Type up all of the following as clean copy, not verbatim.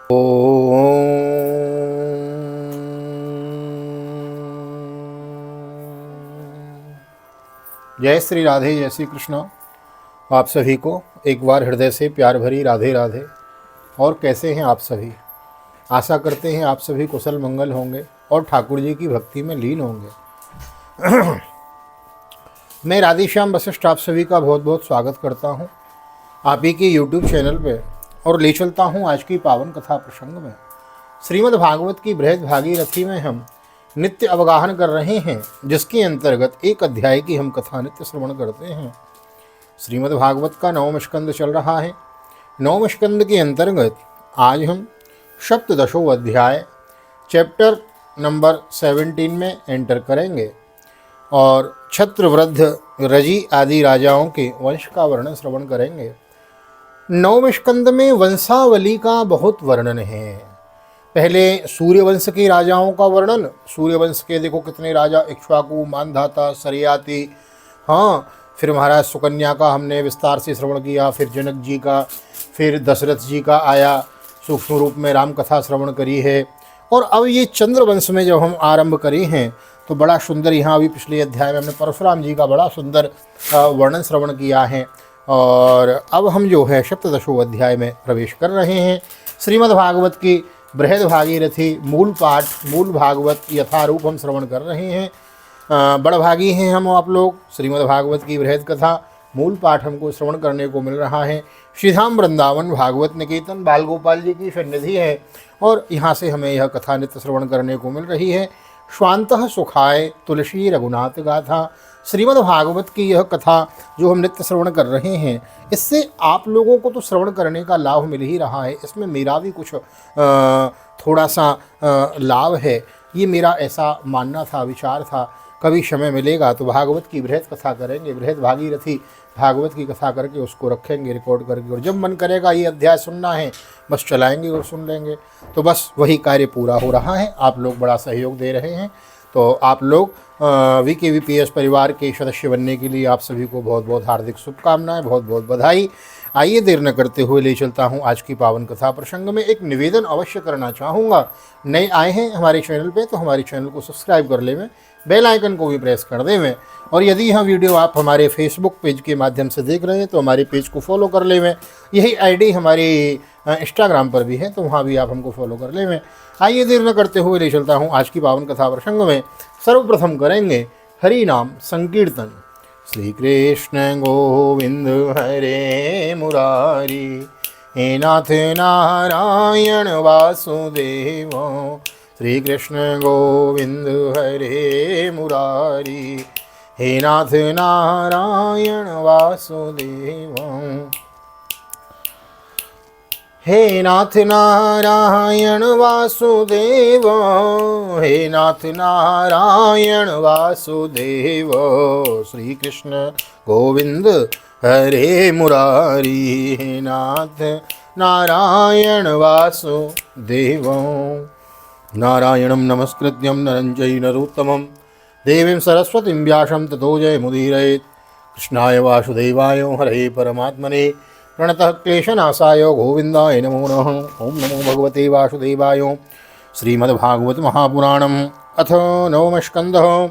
ओम। जय श्री राधे, जय श्री कृष्ण। आप सभी को एक बार हृदय से प्यार भरी राधे राधे। और कैसे हैं आप सभी? आशा करते हैं आप सभी कुशल मंगल होंगे और ठाकुर जी की भक्ति में लीन होंगे। मैं राधेश्याम वशिष्ठ आप सभी का बहुत बहुत स्वागत करता हूं आप ही के YouTube चैनल पे और ले चलता हूं आज की पावन कथा प्रसंग में। श्रीमद् भागवत की बृहद भागीरथी में हम नित्य अवगाहन कर रहे हैं, जिसके अंतर्गत एक अध्याय की हम कथा नित्य श्रवण करते हैं। श्रीमद् भागवत का 9वां स्कंद चल रहा है। 9वें स्कंद के अंतर्गत आज हम सप्तदशों अध्याय चैप्टर नंबर 17 में एंटर करेंगे और छत्रवृद्ध रजी आदि राजाओं के वंश का वर्णन श्रवण करेंगे। 9वें स्कंद में वंशावली का बहुत वर्णन है। पहले सूर्यवंश के राजाओं का वर्णन। सूर्यवंश के देखो कितने राजा, इक्ष्वाकु, मानधाता, सरयाति, हाँ, फिर महाराज सुकन्या का हमने विस्तार से श्रवण किया, फिर जनक जी का, फिर दशरथ जी का आया, सूक्ष्म रूप में राम कथा श्रवण करी है। और अब ये चंद्रवंश में जब हम आरंभ करी हैं तो बड़ा सुंदर, यहाँ अभी पिछले अध्याय में हमने परशुराम जी का बड़ा सुंदर वर्णन श्रवण किया है। और अब हम जो है सप्तदशों अध्याय में प्रवेश कर रहे हैं। श्रीमद् भागवत की बृहद भागीरथी मूल पाठ, मूल भागवत यथारूप हम श्रवण कर रहे हैं। बड़भागी हैं हम आप लोग। श्रीमद् भागवत की बृहद कथा मूल पाठ हमको श्रवण करने को मिल रहा है। श्रीधाम वृंदावन भागवत निकेतन बाल गोपाल जी की सन्निधि है और यहाँ से हमें यह कथा नित्य श्रवण करने को मिल रही है। स्वांतः सुखाय तुलसी रघुनाथ गाथा, श्रीमद् भागवत की यह कथा जो हम नित्य श्रवण कर रहे हैं, इससे आप लोगों को तो श्रवण करने का लाभ मिल ही रहा है। इसमें मेरा भी कुछ थोड़ा सा लाभ है। ये मेरा ऐसा मानना था, विचार था। कभी समय मिलेगा तो भागवत की बृहद कथा करेंगे, बृहद भागीरथी भागवत की कथा करके उसको रखेंगे रिकॉर्ड करके, और जब मन करेगा ये अध्याय सुनना है बस चलाएंगे और सुन लेंगे। तो बस वही कार्य पूरा हो रहा है। आप लोग बड़ा सहयोग दे रहे हैं, तो आप लोग VKVPS परिवार के सदस्य बनने के लिए आप सभी को बहुत बहुत हार्दिक शुभकामनाएं, बहुत बहुत बधाई। आइए देर न करते हुए ले चलता हूं आज की पावन कथा प्रसंग में। एक निवेदन अवश्य करना चाहूँगा। नए आए हैं हमारे चैनल पे तो हमारे चैनल को सब्सक्राइब कर लेवें, बेल आइकन को भी प्रेस कर देवें। और यदि यह वीडियो आप हमारे फेसबुक पेज के माध्यम से देख रहे हैं तो हमारे पेज को फॉलो कर लेवें। यही ID हमारी इंस्टाग्राम पर भी है, तो वहाँ भी आप हमको फॉलो कर लेवें। आइए देर न करते हुए ले चलता हूँ आज की पावन कथा प्रसंग में। सर्वप्रथम करेंगे हरि नाम संकीर्तन। श्री कृष्ण गोविंद हरे मुरारी, हे नाथ नारायण वासुदेव। श्री कृष्ण गोविंद हरे मुरारी, हे नाथ नारायण वासुदेव। हे नाथ नारायण वासुदेव, हे नाथ नारायण वासुदेव। श्री कृष्ण गोविंद हरे मुरारी, हे नाथ नारायण वासुदेव। नारायणं नमस्कृत्यं नरं चैव नरोत्तमं देवीं सरस्वतीं व्यासं ततो जयमुदीरयेत्। कृष्णाय वासुदेवाय हरे परमात्मने प्रणतः क्लेशनाशाय गोविन्दाय नमो नमः। ओं नमो भगवते वासुदेवाय। श्रीमद्भागवत महापुराणम् अथ 9वां स्कन्धः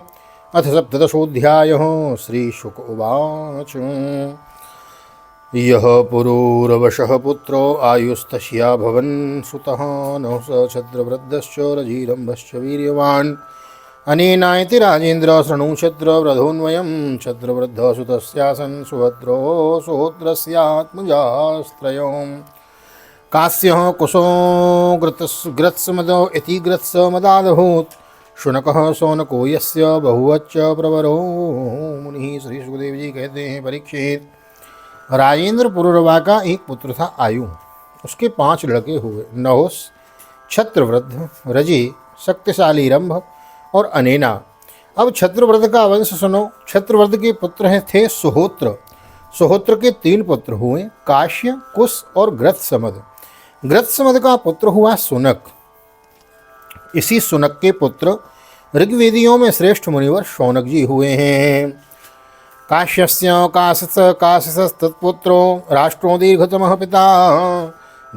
अथ सप्तदशोऽध्यायः। श्रीशुक उवाच। यः पुरूरवशः पुत्रो आयुस्तस्याभवन् सुतः नहुष छत्रवृद्धश्च रजिरम्भश्च वीर्यवान्। अनेनायति राजेन्द्र शृणु छत्रवृद्धोन्वयं। छत्रवृद्धः सुतस्यासन् सुभद्रो सुहोत्रस्यात्मजास्त्रयं। कास्यः कुशो ग्रत्समदो इति ग्रत्समदादभूत्। शुनकः शौनको यस्य बहुवच्च प्रवरो मुनिः। श्री सुखदेव जी कहते हैं, परीक्षित, राजेंद्र पुरुरवा का एक पुत्र था आयु। उसके 5 लड़के हुए, नहुष, छत्रवृद्ध, रजि, शक्तिशाली रंभ और अनेना। अब छत्रवृद्ध का वंश सुनो। छत्रवृद्ध के पुत्र थे सुहोत्र। सुहोत्र के 3 पुत्र हुए, काश्य, कुश और ग्रत्समद। ग्रत्समद का पुत्र हुआ सुनक। इसी सुनक के पुत्र ऋग्वेदियों में श्रेष्ठ मुनिवर शौनक जी हुए हैं। काश्यस्य काशस तत्पुत्रो राष्ट्रो दीर्घतमः पिता।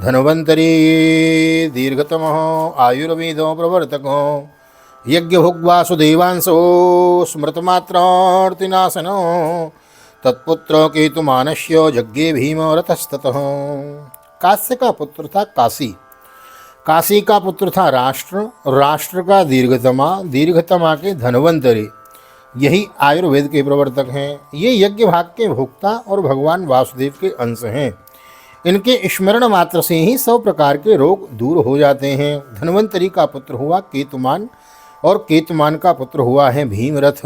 धन्वन्तरी दीर्घतमः आयुर्वेदो प्रवर्तको यज्ञभुग्वासुदेवांसो स्मृतमात्रार्तिनाशनो तत्पुत्र केतुमानस्य यज्ञे भीमरथस्ततः। कास्य का पुत्र था काशी, काशी का पुत्र था राष्ट्र, राष्ट्र का दीर्घतमा, दीर्घतमा के धन्वंतरी, यही आयुर्वेद के प्रवर्तक हैं। ये यज्ञ भाग के भोक्ता और भगवान वासुदेव के अंश हैं। इनके स्मरण मात्र से ही 100 प्रकार के रोग दूर हो जाते हैं। धन्वंतरी का पुत्र हुआ केतुमान और केतुमान का पुत्र हुआ है भीमरथ।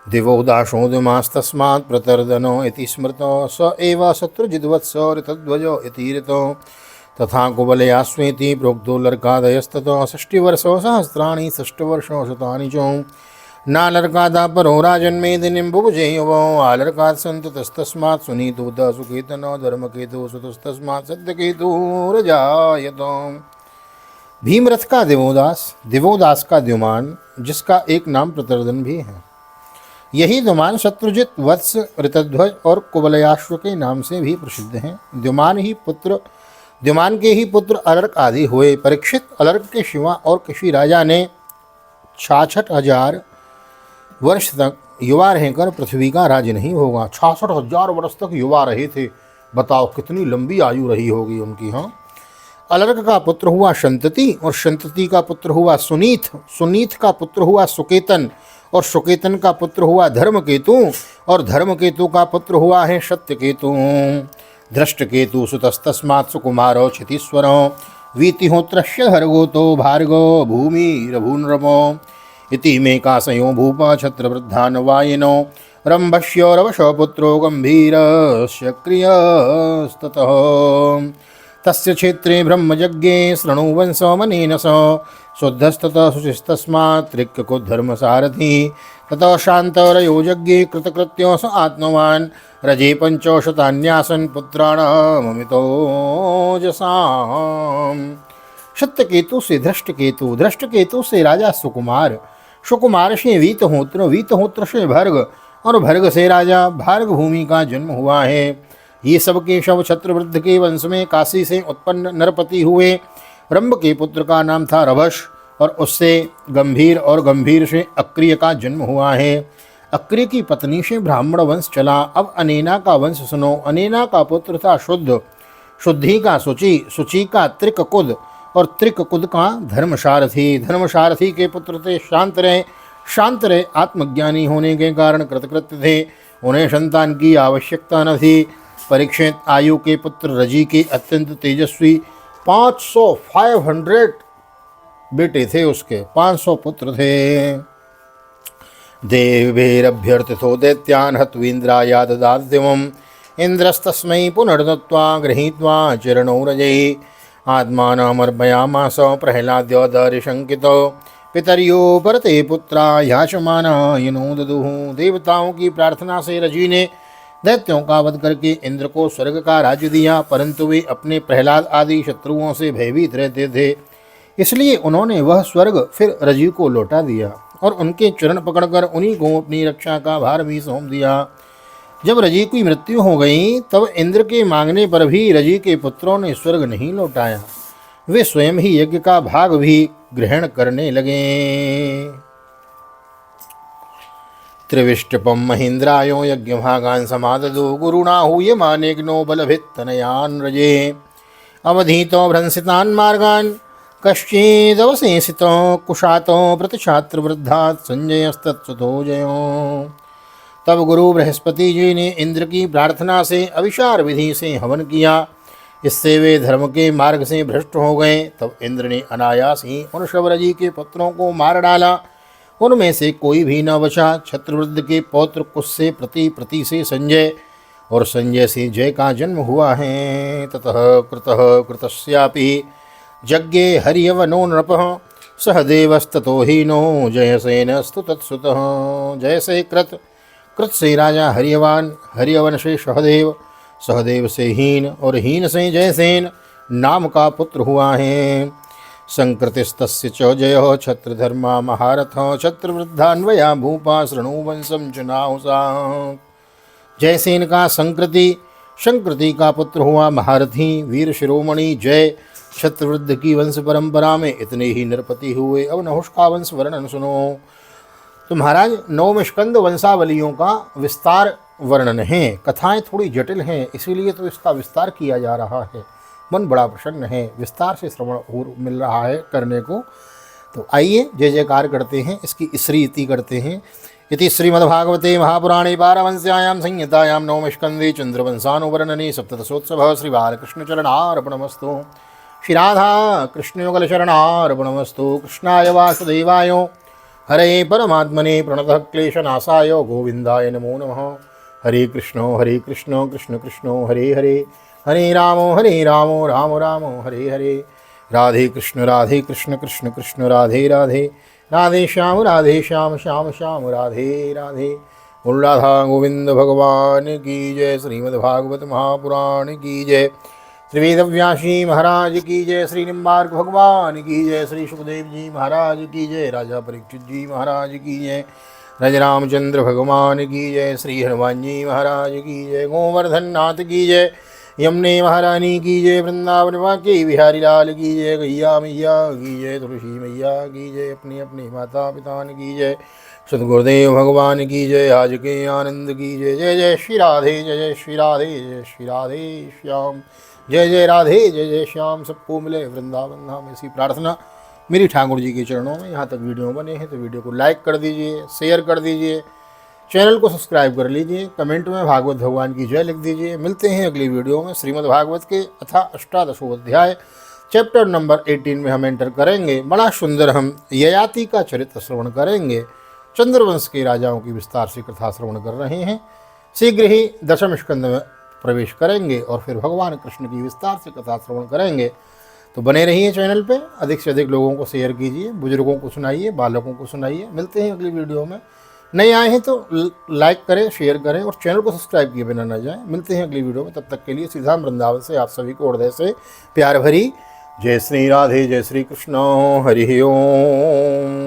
दिवोदाशोदमास्तस्मात् प्रतर्दनो इति स्मृतो स एव शत्रुजिद्वत्स ऋतध्वजो इति ऋतो तथा कुवलयास्वेति प्रोक्तो लर्कादयस्ततो 60 वर्षो सहस्राणि 60 वर्षो शतानि च नालर्कादा परो राजन्मेदिनीं बुभुजे युवो आलर्कात् सन्ततस्तस्मात् सुनीतोऽथ सुकेतनो धर्मकेतु सुतस्तस्मात् सत्यकेतुरजायतो। भीमरथ का दिवोदास, दिवोदास का द्युमान, जिसका एक नाम प्रतर्दन भी है। यही द्युमान शत्रुजित, वत्स, ऋतध्वज और कुवलयाश्व के नाम से भी प्रसिद्ध हैं। द्युमान के ही पुत्र अलर्क आदि हुए। परीक्षित, अलर्क के शिवा और किसी राजा ने 66,000 वर्ष तक युवा रहकर पृथ्वी का राज्य नहीं होगा। 66,000 वर्ष तक युवा रहे थे। बताओ कितनी लंबी आयु रही होगी उनकी। हाँ, अलर्क का पुत्र हुआ संतति और संतति का पुत्र हुआ सुनीत, सुनीत का पुत्र हुआ सुकेतन और सुकेतन का पुत्र हुआ धर्मकेतु और धर्मकेतु का पुत्र हुआ है सत्यकेतु। धृष्टकेतु सुतस्तस्मात् सुकुमारो क्षितीश्वरो वीतिहोत्रस्य हर्गोतो भार्गो भूमिरभूनरमो इति मे कासयो भूप छत्रवृद्धान् वायिनो रम्भस्य रवशो पुत्रो गम्भीरस्य क्रियस्ततः तस्य क्षेत्रे ब्रह्मयज्ञे शृणुवंशमनेन सह शुद्धस्ततः शुचिस्तस्मात् त्रिक्कुद्धर्मसारथी ततः शान्तरयो यज्ञे कृतकृत्यो स आत्मवान् रजे 65 पुत्राणाममितोजसाम्। सत्यकेतु से धृष्टकेतु, धृष्टकेतु से राजा सुकुमार, सुकुमार से वीतहोत्र, वीतहोत्र से भर्ग और भर्ग से राजा भार्ग भूमि का जन्म हुआ है। ये सब के शव छत्रवृद्ध के वंश में काशी से उत्पन्न नरपति हुए। रंभ के पुत्र का नाम था रभस और उससे गंभीर और गंभीर से अक्रिय का जन्म हुआ है। अक्रिय की पत्नी से ब्राह्मण वंश चला। अब अनेना का वंश सुनो। अनेना का पुत्र था शुद्ध, शुद्धि का शुचि, शुचि का त्रिककुद और त्रिककुद का धर्मसारथी। धर्मसारथी के पुत्र थे शांतरय, शांतरय आत्मज्ञानी होने के कारण कृतकृत्य थे। उन्हें संतान की आवश्यकता न थी। परीक्षित आयु के पुत्र रजी के अत्यंत तेजस्वी 500 बेटे थे उसके, 500 पुत्र थे। देवैरभ्यर्थितो दैत्यान् हत्वीन्द्राया ददाद्दिवम् इन्द्रस्तस्मै पुनर्दत्त्वा गृहीत्वा चरणौ रजैः आत्मानमर्पयामास प्रह्लाद्योदरिशङ्कितो पितर्यो परते पुत्रा याचमानायनो ददुः। देवताओं की प्रार्थना से रजी ने दैत्यों का वध करके इंद्र को स्वर्ग का राज्य दिया, परंतु वे अपने प्रहलाद आदि शत्रुओं से भयभीत रहते थे, इसलिए उन्होंने वह स्वर्ग फिर रजी को लौटा दिया और उनके चरण पकड़कर उन्हीं को अपनी रक्षा का भार भी सौंप दिया। जब रजी की मृत्यु हो गई तब इंद्र के मांगने पर भी रजी के पुत्रों ने स्वर्ग नहीं लौटाया, वे स्वयं ही यज्ञ का भाग भी ग्रहण करने लगे। त्रिविष्टपम महेन्द्रायो यज्ञभागान् समाददो गुरुणा हूयमानेग्नो बलभित्तनयान् रजे अवधीतो भ्रंसितान् मार्गान् कश्चिदवशेषितो कुशातो प्रतिछात्रवृद्धात् संजयस्तत्सुतो जयो। तब गुरु बृहस्पति जी ने इंद्र की प्रार्थना से अविचार विधि से हवन किया, इससे वे धर्म के मार्ग से भ्रष्ट हो गए। तब इंद्र ने अनायास ही उन शबरजी के पुत्रों को मार डाला, उनमें से कोई भी न बचा। छत्रवृद्ध के पौत्र कुश से प्रति से संजय और संजय से जय का जन्म हुआ है। ततः कृतः कृतस्यापि यज्ञे हरियवनो नृपः सहदेवस्ततो हीनो जयसेनस्तु तत्सुतः। जय से कृत, कृत से राजा हरियवान, हरियवन से सहदेव, सहदेव से हीन और हीन से जयसेन नाम का पुत्र हुआ है। संकृतिस्तस्य च जयो छत्रधर्मा महारथो छत्रवृद्धान्वया भूपा शृणुवंशं च नाहुषा। जयसेन का संकृति शंकृति का पुत्र हुआ महारथी वीर शिरोमणि जय। छत्रवृद्ध की वंश परंपरा में इतने ही नरपति हुए। अब नहुष का वंश वर्णन सुनो। तो महाराज नवम स्कंद वंशावलियों का विस्तार वर्णन है। कथाएं थोड़ी जटिल हैं, इसीलिए तो इसका विस्तार किया जा रहा है। मन बड़ा प्रसन्न है, विस्तार से श्रवण मिल रहा है करने को। तो आइए जय जयकार करते हैं, इसकी स्त्री इति करते हैं। इति श्रीमद्भागवते महापुराणे पारमहंस्यायां संहितायां नवम स्कंदे चंद्रवंशानुवर्णने सप्तदशोत्सवः श्री बालकृष्णचरणार्पणमस्तु। श्री राधा कृष्णयुगल शरणार्पणमस्तु। कृष्णाय वासुदेवाय हरे परमात्मने प्रणतः क्लेशनाशाय गोविंदाय नमो नमः। हरे कृष्ण कृष्ण कृष्ण हरे हरे, हरे राम राम राम हरे हरे। राधे कृष्ण कृष्ण कृष्ण राधे राधे, राधे श्याम श्याम श्याम राधे राधे। बोल राधा गोविंद भगवान की जय। श्रीमद्भागवत महापुराण की जय। श्री वेदव्यासी महाराज की जय। श्री निम्बार्क भगवान की जय। श्री सुखदेव जी महाराज की जय। राजा परीक्षित जी महाराज की जय। रामचंद्र भगवान की जय। श्री हनुमान जी महाराज की जय। गोवर्धन नाथ की जय। यमुने महारानी की जय। वृंदावन वाके बिहारी लाल की जय। गैया मैया की जय। तुलसी मैया की जय। अपने अपने माता पिता की जय। सदगुरुदेव भगवान की जय। आज के आनंद की जय। जय जय श्री राधे, जय जय श्री राधे, जय श्री राधे श्याम। जय जय राधे, जय जय श्याम। सबको मिले वृंदावन धाम, ऐसी प्रार्थना मेरी ठाकुर जी के चरणों में। यहाँ तक वीडियो बने हैं तो वीडियो को लाइक कर दीजिए, शेयर कर दीजिए, चैनल को सब्सक्राइब कर लीजिए, कमेंट में भागवत भगवान की जय लिख दीजिए। मिलते हैं अगली वीडियो में। श्रीमद् भागवत के अथा अष्टादशो अध्याय चैप्टर नंबर 18 में हम एंटर करेंगे। बड़ा सुंदर हम ययाति का चरित्र श्रवण करेंगे। चंद्रवंश के राजाओं की विस्तार से कथा श्रवण कर रहे हैं। शीघ्र ही दशम स्कंद में प्रवेश करेंगे और फिर भगवान कृष्ण की विस्तार से कथा श्रवण करेंगे। तो बने रहिए चैनल पे, अधिक से अधिक लोगों को शेयर कीजिए, बुजुर्गों को सुनाइए, बालकों को सुनाइए। मिलते हैं अगली वीडियो में। नए आए हैं तो लाइक करें, शेयर करें और चैनल को सब्सक्राइब किए बिना न जाएं। मिलते हैं अगली वीडियो में, तब तक के लिए सीधा वृंदावन से आप सभी को हृदय से प्यार भरी जय श्री राधे, जय श्री कृष्ण, हरि ओम।